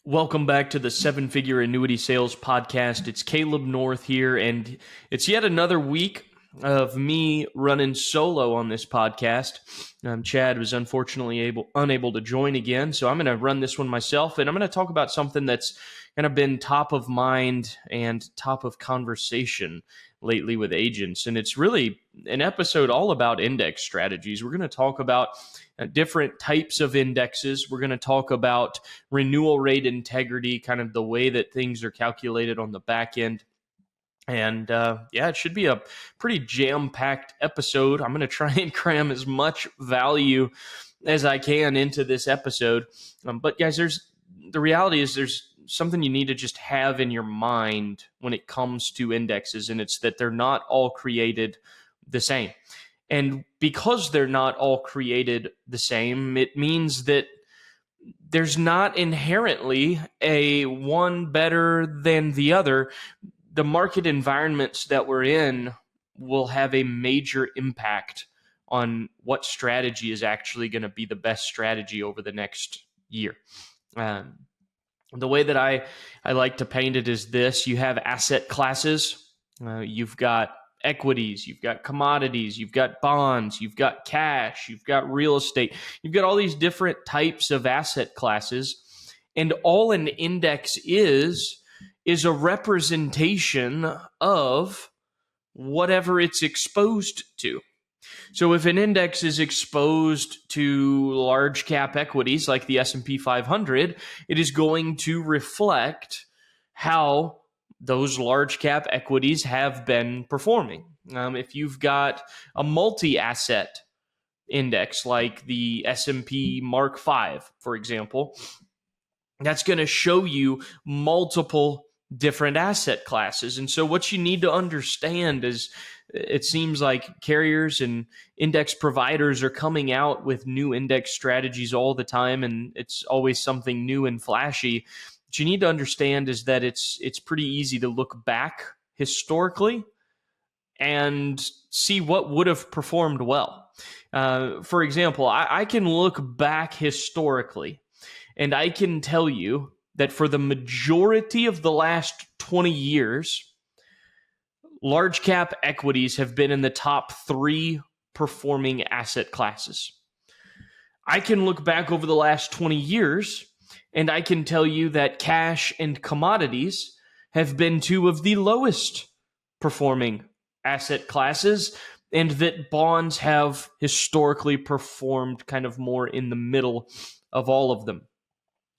Welcome back to the Figure Annuity Sales podcast. It's Caleb North here, and it's yet another week of me running solo on this podcast. Chad was unfortunately unable to join again, so I'm going to run this one myself, and I'm going to talk about something that's kind of been top of mind and top of conversation lately with agents, and it's really an episode all about index strategies. We're going to talk about different types of indexes. We're going to talk about renewal rate integrity, kind of the way that things are calculated on the back end. And it should be a pretty jam-packed episode. I'm going to try and cram as much value as I can into this episode. But guys, the reality is there's something you need to just have in your mind when it comes to indexes, and it's that they're not all created the same. And because they're not all created the same, it means that there's not inherently a one better than the other. The market environments that we're in will have a major impact on what strategy is actually going to be the best strategy over the next year. The way that I like to paint it is this. You have asset classes. You've got equities, you've got commodities, you've got bonds, you've got cash, you've got real estate. You've got all these different types of asset classes. And all an index is a representation of whatever it's exposed to. So if an index is exposed to large cap equities like the S&P 500, it is going to reflect how those large cap equities have been performing. If you've got a multi-asset index like the S&P Mark V, for example, that's going to show you multiple different asset classes. And so what you need to understand is it seems like carriers and index providers are coming out with new index strategies all the time, and it's always something new and flashy. What you need to understand is that it's pretty easy to look back historically and see what would have performed well. For example, I can look back historically, and I can tell you that for the majority of the last 20 years, large cap equities have been in the top 3 performing asset classes. I can look back over the last 20 years, and I can tell you that cash and commodities have been 2 of the lowest performing asset classes, and that bonds have historically performed kind of more in the middle of all of them.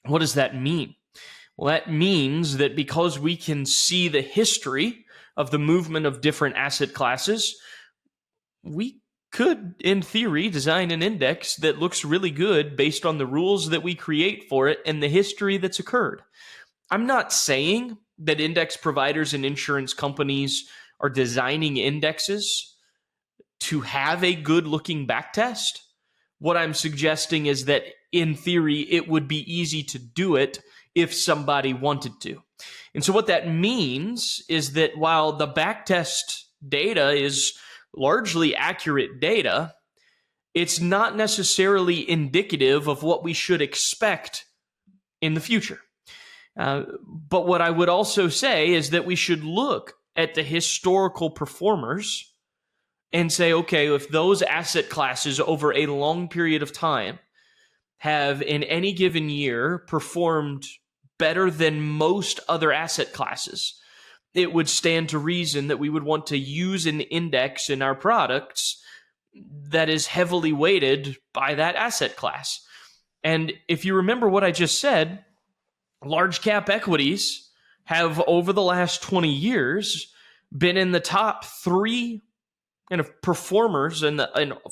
What does that mean? Well, that means that because we can see the history of the movement of different asset classes, we could, in theory, design an index that looks really good based on the rules that we create for it and the history that's occurred. I'm not saying that index providers and insurance companies are designing indexes to have a good-looking backtest. What I'm suggesting is that, in theory, it would be easy to do it if somebody wanted to. And so what that means is that while the backtest data is largely accurate data, it's not necessarily indicative of what we should expect in the future. But what I would also say is that we should look at the historical performers and say, okay, if those asset classes over a long period of time have in any given year performed better than most other asset classes, it would stand to reason that we would want to use an index in our products that is heavily weighted by that asset class. And if you remember what I just said, large cap equities have over the last 20 years been in the top 3 kind of performers in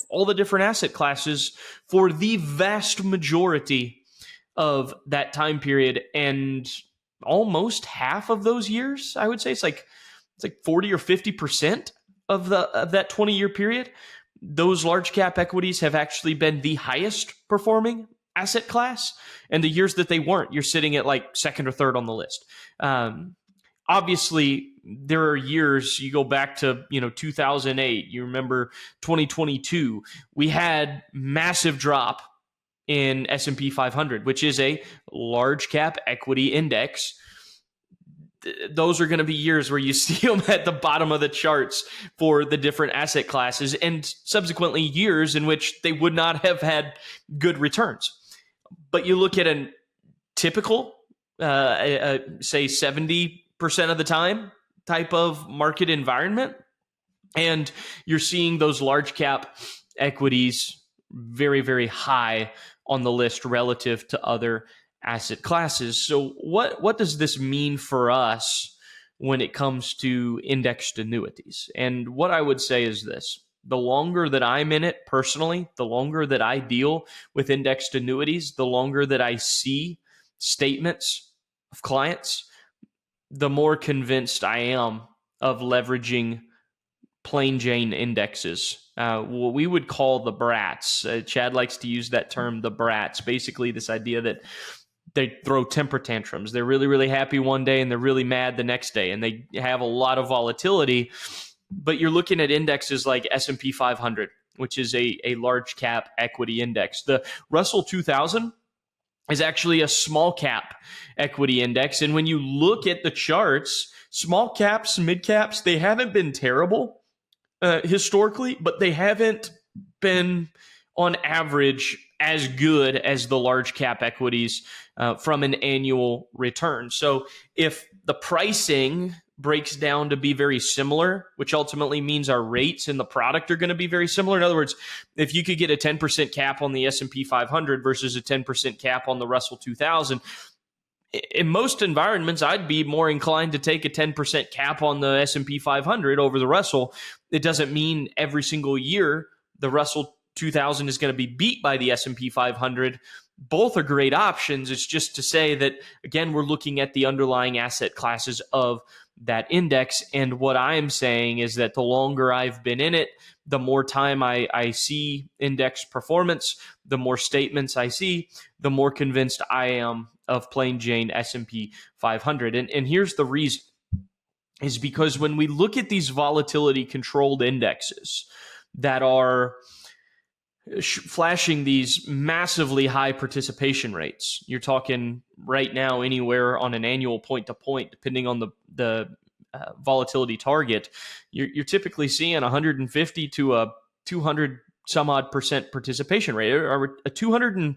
all the different asset classes for the vast majority of that time period. And almost half of those years, I would say it's like 40 or 50% of that 20-year period, those large cap equities have actually been the highest performing asset class. And the years that they weren't, you're sitting at like second or third on the list. Obviously, there are years, you go back to 2008, you remember 2022, we had massive drop in S&P 500, which is a large cap equity index. Those are going to be years where you see them at the bottom of the charts for the different asset classes, and subsequently years in which they would not have had good returns. But you look at a typical, say 70% of the time type of market environment, and you're seeing those large cap equities very, very high on the list relative to other asset classes. So what does this mean for us when it comes to indexed annuities? And what I would say is this: the longer that I'm in it personally, the longer that I deal with indexed annuities, the longer that I see statements of clients, the more convinced I am of leveraging plain Jane indexes, what we would call the brats. Chad likes to use that term, the brats. Basically, this idea that they throw temper tantrums. They're really, really happy one day and they're really mad the next day, and they have a lot of volatility. But you're looking at indexes like S&P 500, which is a large cap equity index. The Russell 2000 is actually a small cap equity index. And when you look at the charts, small caps, mid caps, they haven't been terrible historically, but they haven't been on average as good as the large cap equities from an annual return. So if the pricing breaks down to be very similar, which ultimately means our rates in the product are going to be very similar. In other words, if you could get a 10% cap on the S&P 500 versus a 10% cap on the Russell 2000, in most environments, I'd be more inclined to take a 10% cap on the S&P 500 over the Russell. It doesn't mean every single year the Russell 2000 is going to be beat by the S&P 500. Both are great options. It's just to say that, again, we're looking at the underlying asset classes of that index. And what I'm saying is that the longer I've been in it, the more time I see index performance, the more statements I see, the more convinced I am of plain Jane S&P 500. And here's the reason, is because when we look at these volatility controlled indexes that are flashing these massively high participation rates, you're talking right now anywhere on an annual point to point, depending on the volatility target, you're typically seeing 150 to a 200 some odd percent participation rate, or a 200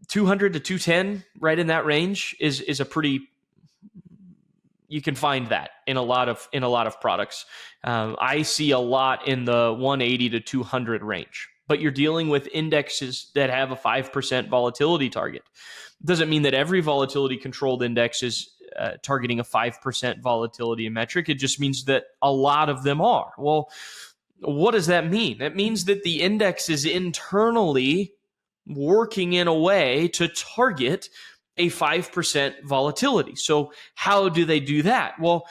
to 210, right in that range is a pretty, you can find that in a lot of products. I see a lot in the 180 to 200 range, but you're dealing with indexes that have a 5% volatility target. Doesn't mean that every volatility controlled index is targeting a 5% volatility metric. It just means that a lot of them are. Well, what does that mean? That means that the index is internally working in a way to target a 5% volatility. So how do they do that? Well,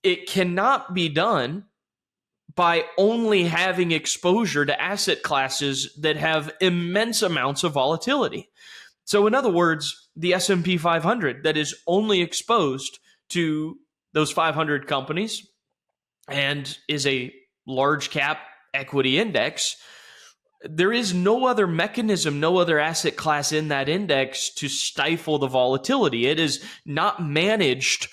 it cannot be done by only having exposure to asset classes that have immense amounts of volatility. So in other words, the S&P 500 that is only exposed to those 500 companies and is a large cap equity index, there is no other mechanism, no other asset class in that index to stifle the volatility. It is not managed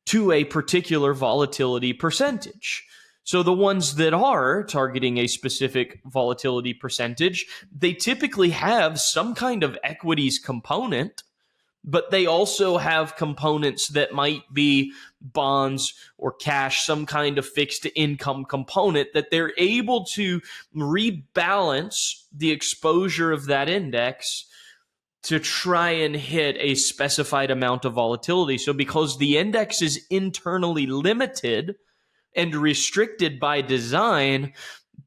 to a particular volatility percentage. So the ones that are targeting a specific volatility percentage, they typically have some kind of equities component, but they also have components that might be bonds or cash, some kind of fixed income component that they're able to rebalance the exposure of that index to try and hit a specified amount of volatility. So because the index is internally limited and restricted by design,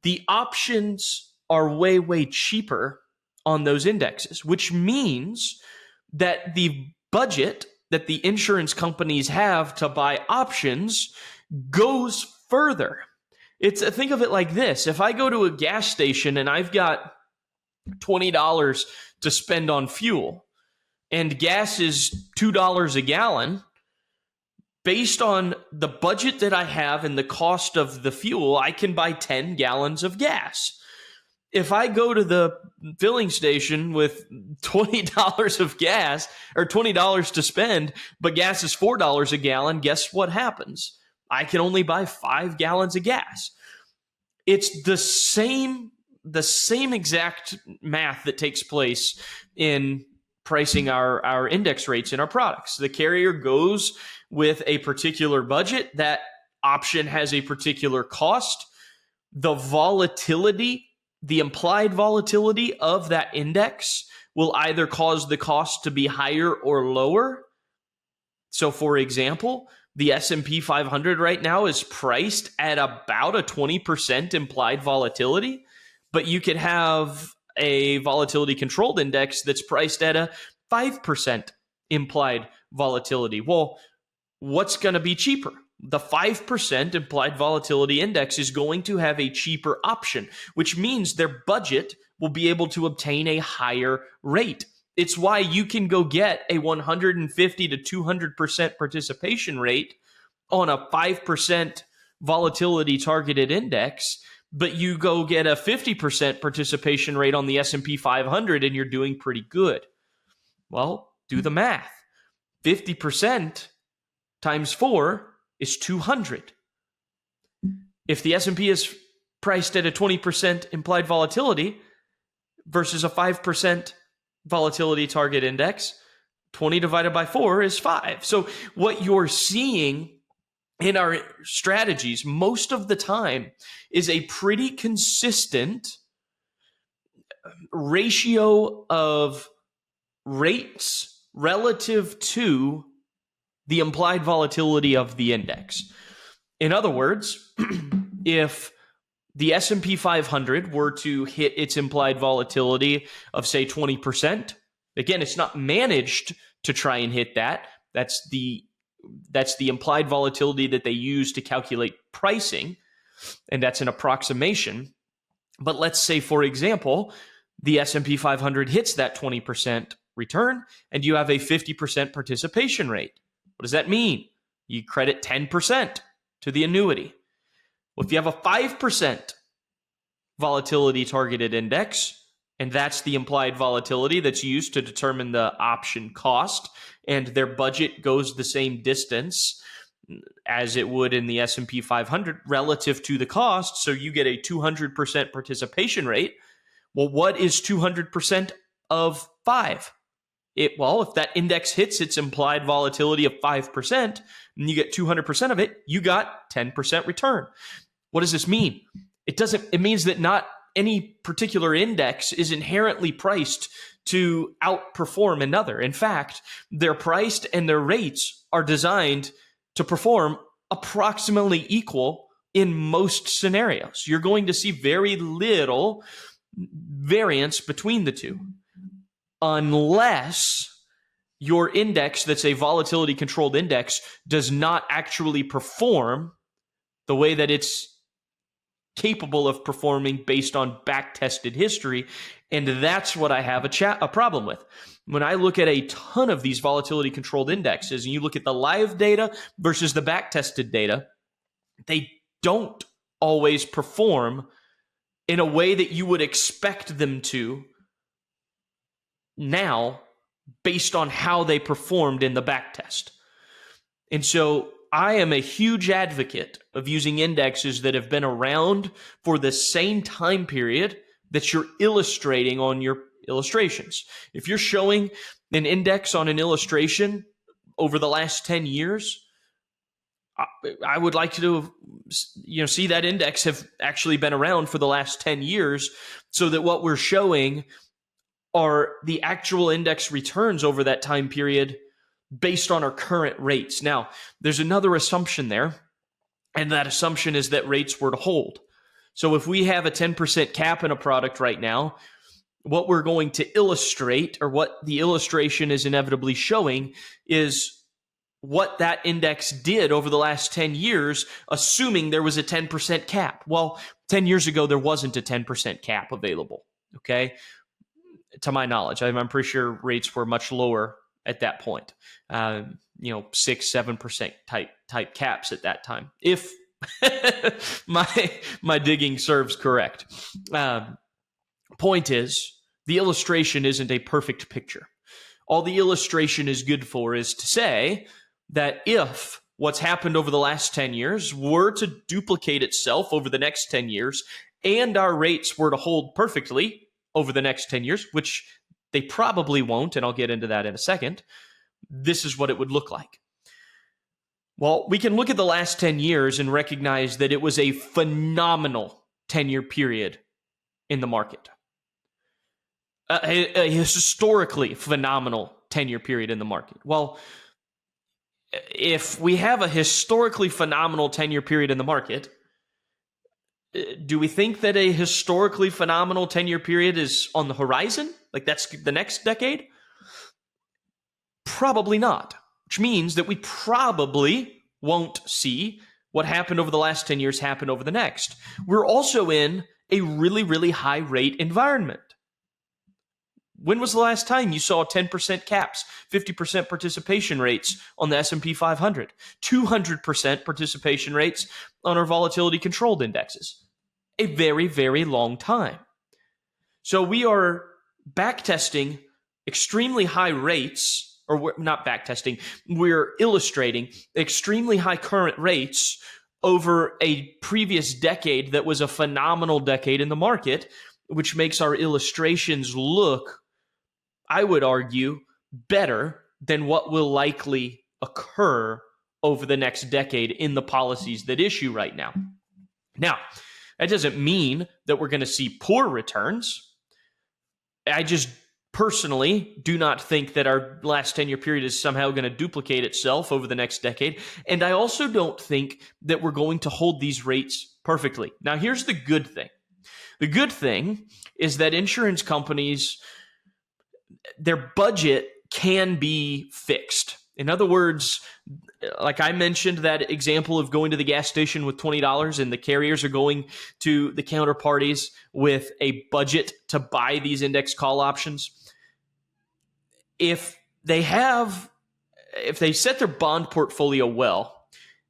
the options are way, way cheaper on those indexes, which means that the budget that the insurance companies have to buy options goes further. Think of it like this. If I go to a gas station and I've got $20 to spend on fuel and gas is $2 a gallon, based on the budget that I have and the cost of the fuel, I can buy 10 gallons of gas. if I go to the filling station with $20 of gas or $20 to spend, but gas is $4 a gallon, guess what happens? I can only buy 5 gallons of gas. It's the same exact math that takes place in pricing our index rates in our products. The carrier goes with a particular budget. That option has a particular cost. The volatility, the implied volatility of that index will either cause the cost to be higher or lower. So for example, the S&P 500 right now is priced at about a 20% implied volatility, but you could have a volatility controlled index that's priced at a 5% implied volatility. Well, what's going to be cheaper? The 5% implied volatility index is going to have a cheaper option, which means their budget will be able to obtain a higher rate. It's why you can go get a 150 to 200% participation rate on a 5% volatility targeted index, but you go get a 50% participation rate on the S&P 500 and you're doing pretty good. Well, do the math. 50% times 4 is 200. If the S&P is priced at a 20% implied volatility versus a 5% volatility target index, 20 divided by 4 is 5. So what you're seeing in our strategies most of the time is a pretty consistent ratio of rates relative to the implied volatility of the index. In other words, if the S&P 500 were to hit its implied volatility of, say, 20%, again, it's not managed to try and hit that. That's the implied volatility that they use to calculate pricing, and that's an approximation. But let's say, for example, the S&P 500 hits that 20% return, and you have a 50% participation rate. What does that mean? You credit 10% to the annuity. Well, if you have a 5% volatility targeted index, and that's the implied volatility that's used to determine the option cost, and their budget goes the same distance as it would in the S&P 500 relative to the cost, so you get a 200% participation rate. Well, what is 200% of 5? If that index hits its implied volatility of 5% and you get 200% of it, you got 10% return. What does this mean? It means that not any particular index is inherently priced to outperform another. In fact, they're priced and their rates are designed to perform approximately equal in most scenarios. You're going to see very little variance between the two, unless your index that's a volatility controlled index does not actually perform the way that it's capable of performing based on back-tested history. And that's what I have a problem with. When I look at a ton of these volatility controlled indexes and you look at the live data versus the back-tested data, they don't always perform in a way that you would expect them to now based on how they performed in the back test. And so I am a huge advocate of using indexes that have been around for the same time period that you're illustrating on your illustrations. If you're showing an index on an illustration over the last 10 years, I would like to see that index have actually been around for the last 10 years so that what we're showing are the actual index returns over that time period based on our current rates. Now, there's another assumption there, and that assumption is that rates were to hold. So if we have a 10% cap in a product right now, what we're going to illustrate, or what the illustration is inevitably showing, is what that index did over the last 10 years, assuming there was a 10% cap. Well, 10 years ago, there wasn't a 10% cap available, okay? To my knowledge, I'm pretty sure rates were much lower at that point. 6-7% type caps at that time, if my digging serves correct. Point is, the illustration isn't a perfect picture. All the illustration is good for is to say that if what's happened over the last 10 years were to duplicate itself over the next 10 years, and our rates were to hold perfectly over the next 10 years, which they probably won't, and I'll get into that in a second, this is what it would look like. Well, we can look at the last 10 years and recognize that it was a phenomenal 10-year period in the market. A historically phenomenal 10-year period in the market. Well, if we have a historically phenomenal 10-year period in the market, do we think that a historically phenomenal 10-year period is on the horizon? Like that's the next decade? Probably not, which means that we probably won't see what happened over the last 10 years happen over the next. We're also in a really, really high rate environment. When was the last time you saw 10% caps, 50% participation rates on the S&P 500, 200% participation rates on our volatility controlled indexes? A very, very long time. So we are backtesting extremely high rates, or we're not backtesting, we're illustrating extremely high current rates over a previous decade that was a phenomenal decade in the market, which makes our illustrations look, I would argue, better than what will likely occur over the next decade in the policies that issue right now. Now, that doesn't mean that we're going to see poor returns. I just personally do not think that our last 10-year period is somehow going to duplicate itself over the next decade. And I also don't think that we're going to hold these rates perfectly. Now, here's the good thing. The good thing is that insurance companies, their budget can be fixed. In other words, like I mentioned, that example of going to the gas station with $20 and the carriers are going to the counterparties with a budget to buy these index call options. If they set their bond portfolio well,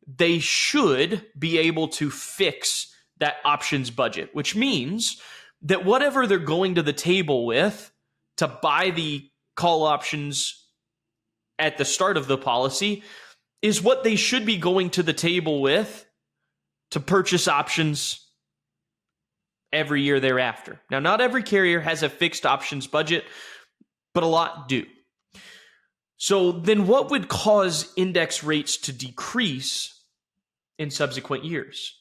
they should be able to fix that options budget, which means that whatever they're going to the table with to buy the call options at the start of the policy is what they should be going to the table with to purchase options every year thereafter. Now, not every carrier has a fixed options budget, but a lot do. So then what would cause index rates to decrease in subsequent years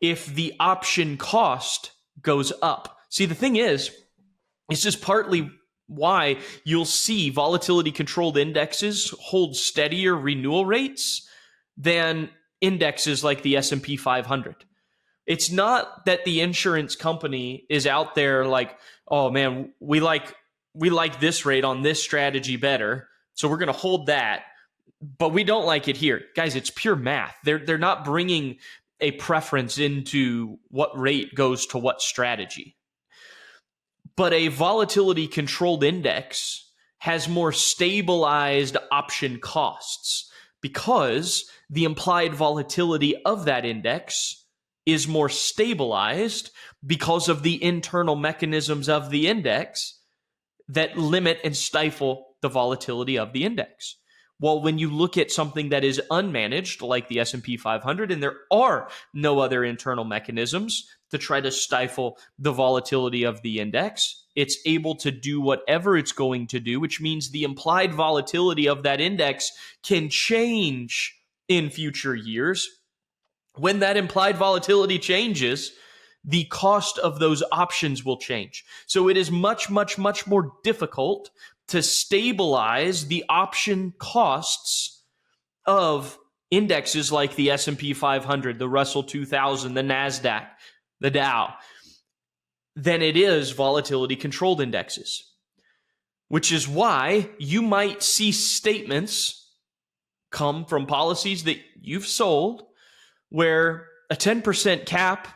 if the option cost goes up? See, the thing is, it's just partly why you'll see volatility controlled indexes hold steadier renewal rates than indexes like the S&P 500. It's not that the insurance company is out there like, oh man, we like this rate on this strategy better, so we're going to hold that, but we don't like it here. Guys, it's pure math. They're not bringing a preference into what rate goes to what strategy. But a volatility controlled index has more stabilized option costs because the implied volatility of that index is more stabilized because of the internal mechanisms of the index that limit and stifle the volatility of the index. Well, when you look at something that is unmanaged, like the S&P 500, and there are no other internal mechanisms to try to stifle the volatility of the index, it's able to do whatever it's going to do, which means the implied volatility of that index can change in future years. When that implied volatility changes, the cost of those options will change. So it is much, much, much more difficult to stabilize the option costs of indexes like the S&P 500, the Russell 2000, the NASDAQ, the Dow, than it is volatility controlled indexes. Which is why you might see statements come from policies that you've sold where a 10% cap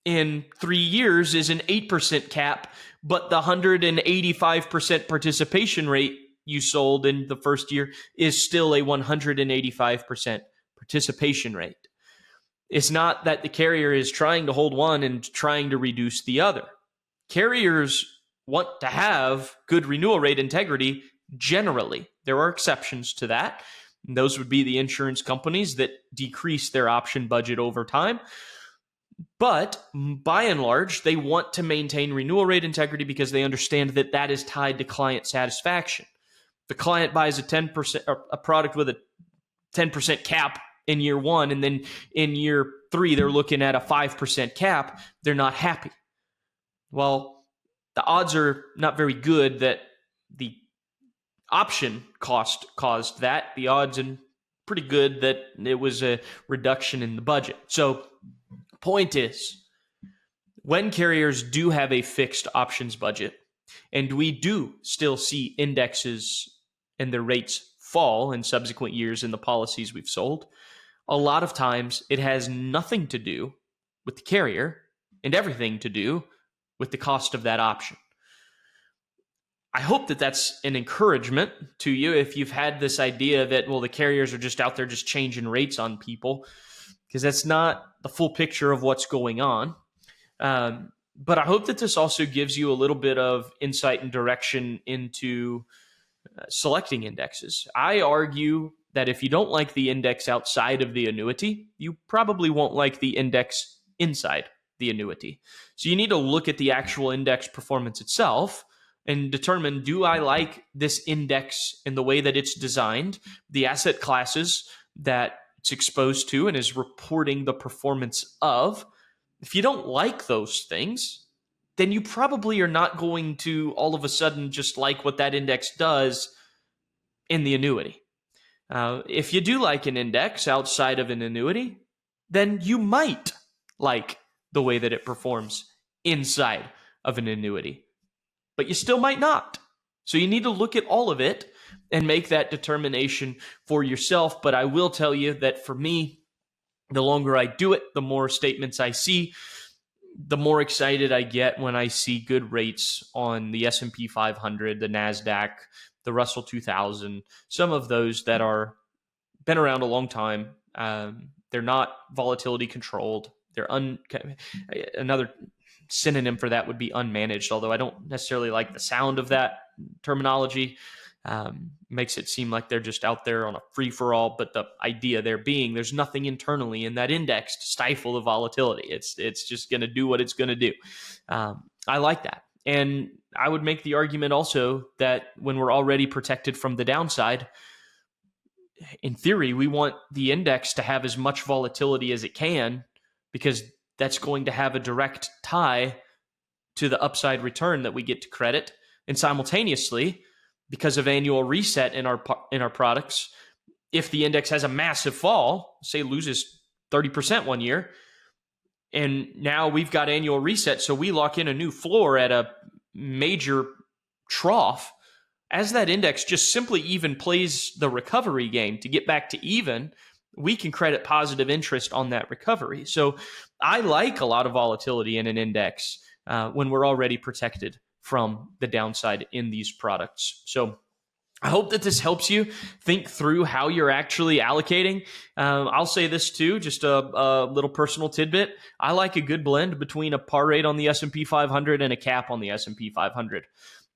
in 3 years is an 8% cap, but the 185% participation rate you sold in the first year is still a 185% participation rate. It's not that the carrier is trying to hold one and trying to reduce the other. carriers want to have good renewal rate integrity generally. There are exceptions to that. And those would be the insurance companies that decrease their option budget over time. But by and large, they want to maintain renewal rate integrity because they understand that that is tied to client satisfaction. The client buys a 10% or a product with a 10% cap in year one, and then in year three, they're looking at a 5% cap. They're not happy. Well, the odds are not very good that the option cost caused that. The odds are pretty good that it was a reduction in the budget. So, point is, when carriers do have a fixed options budget, and we do still see indexes and their rates fall in subsequent years in the policies we've sold, a lot of times it has nothing to do with the carrier and everything to do with the cost of that option. I hope that that's an encouragement to you if you've had this idea that, well, the carriers are just out there just changing rates on people, because that's not the full picture of what's going on. But I hope that this also gives you a little bit of insight and direction into selecting indexes. I argue that if you don't like the index outside of the annuity, you probably won't like the index inside the annuity. So you need to look at the actual index performance itself and determine, do I like this index in the way that it's designed, the asset classes that it's exposed to and is reporting the performance of? If you don't like those things, then you probably are not going to all of a sudden just like what that index does in the annuity. If you do like an index outside of an annuity, then you might like the way that it performs inside of an annuity, but you still might not. So you need to look at all of it and make that determination for yourself. But I will tell you that for me, the longer I do it, the more statements I see, the more excited I get when I see good rates on the S&P 500, the NASDAQ, the Russell 2000, some of those that are been around a long time. They're not volatility controlled. They're another synonym for that would be unmanaged, although I don't necessarily like the sound of that terminology. Makes it seem like they're just out there on a free-for-all, but the idea there being there's nothing internally in that index to stifle the volatility. It's just going to do what it's going to do. I like that. And I would make the argument also that when we're already protected from the downside, in theory, we want the index to have as much volatility as it can, because that's going to have a direct tie to the upside return that we get to credit. And simultaneously, because of annual reset in our products, if the index has a massive fall, say loses 30% one year, and now we've got annual reset, so we lock in a new floor at a major trough, as that index just simply even plays the recovery game to get back to even, we can credit positive interest on that recovery. So I like a lot of volatility in an index when we're already protected from the downside in these products. So I hope that this helps you think through how you're actually allocating. I'll say this too, just a little personal tidbit. I like a good blend between a par rate on the S&P 500 and a cap on the S&P 500.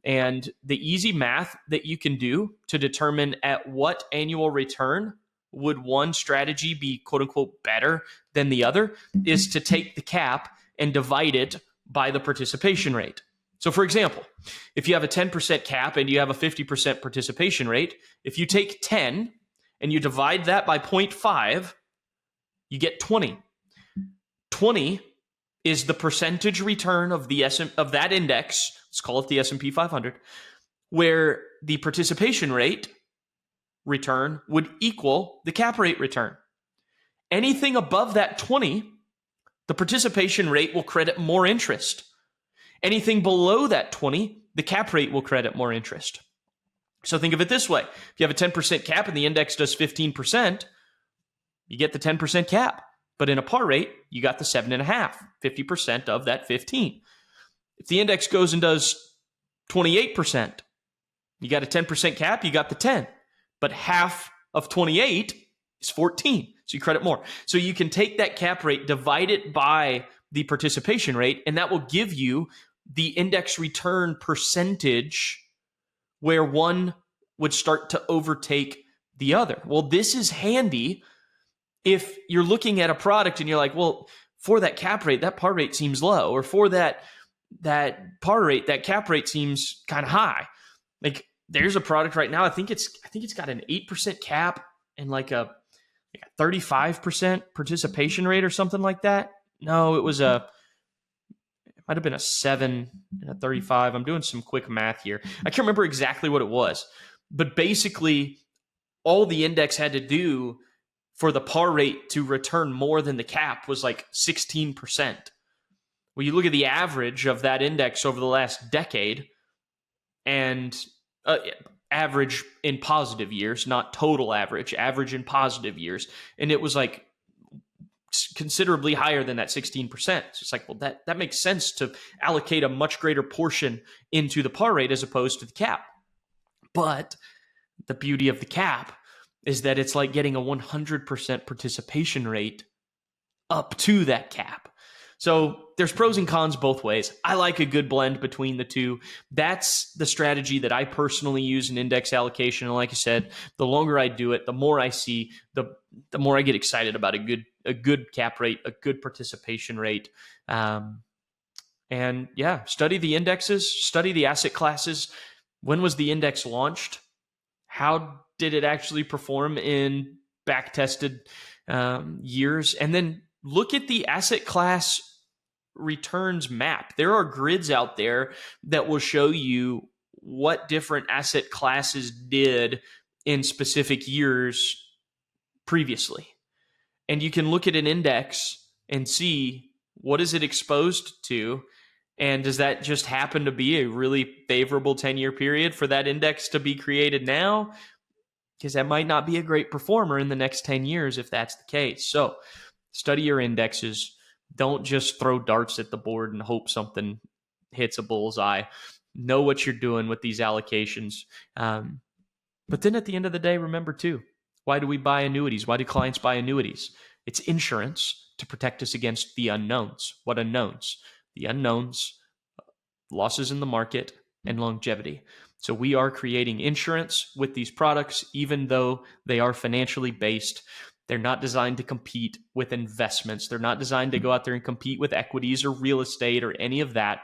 And the easy math that you can do to determine at what annual return would one strategy be quote unquote better than the other is to take the cap and divide it by the participation rate. So for example, if you have a 10% cap and you have a 50% participation rate, if you take 10 and you divide that by 0.5, you get 20. 20 is the percentage return of that index, let's call it the S&P 500, where the participation rate return would equal the cap rate return. Anything above that 20, the participation rate will credit more interest. Anything below that 20, the cap rate will credit more interest. So think of it this way. If you have a 10% cap and the index does 15%, you get the 10% cap. But in a par rate, you got the 7.5, 50% of that 15. If the index goes and does 28%, you got a 10% cap, you got the 10. But half of 28 is 14, so you credit more. So you can take that cap rate, divide it by the participation rate, and that will give you the index return percentage where one would start to overtake the other. Well, this is handy if you're looking at a product and you're like, well, for that cap rate, that par rate seems low, or for that par rate, that cap rate seems kind of high. Like there's a product right now, I think it's got an 8% cap and like a 35% participation rate or something like that. No, it might have been a 7 and a 35. I'm doing some quick math here. I can't remember exactly what it was, but basically all the index had to do for the par rate to return more than the cap was like 16%. Well, you look at the average of that index over the last decade, and average in positive years, not total average in positive years, and it was like considerably higher than that 16%. So it's like, well, that makes sense to allocate a much greater portion into the par rate as opposed to the cap. But the beauty of the cap is that it's like getting a 100% participation rate up to that cap. So there's pros and cons both ways. I like a good blend between the two. That's the strategy that I personally use in index allocation. And like I said, the longer I do it, the more I see, the more I get excited about a good cap rate, a good participation rate. And yeah, study the indexes, study the asset classes. When was the index launched? How did it actually perform in back-tested years? And then look at the asset class returns map. There are grids out there that will show you what different asset classes did in specific years previously. And you can look at an index and see what is it exposed to, and does that just happen to be a really favorable 10-year period for that index to be created now? Because that might not be a great performer in the next 10 years if that's the case. So study your indexes. Don't just throw darts at the board and hope something hits a bullseye. Know what you're doing with these allocations. But then at the end of the day, remember too, why do we buy annuities? Why do clients buy annuities? It's insurance to protect us against the unknowns. What unknowns? The unknowns, losses in the market, and longevity. So we are creating insurance with these products, even though they are financially based. They're not designed to compete with investments. They're not designed to go out there and compete with equities or real estate or any of that.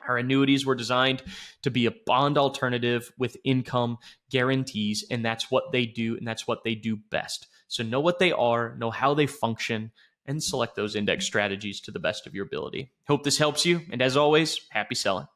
Our annuities were designed to be a bond alternative with income guarantees, and that's what they do, and that's what they do best. So know what they are, know how they function, and select those index strategies to the best of your ability. Hope this helps you, and as always, happy selling.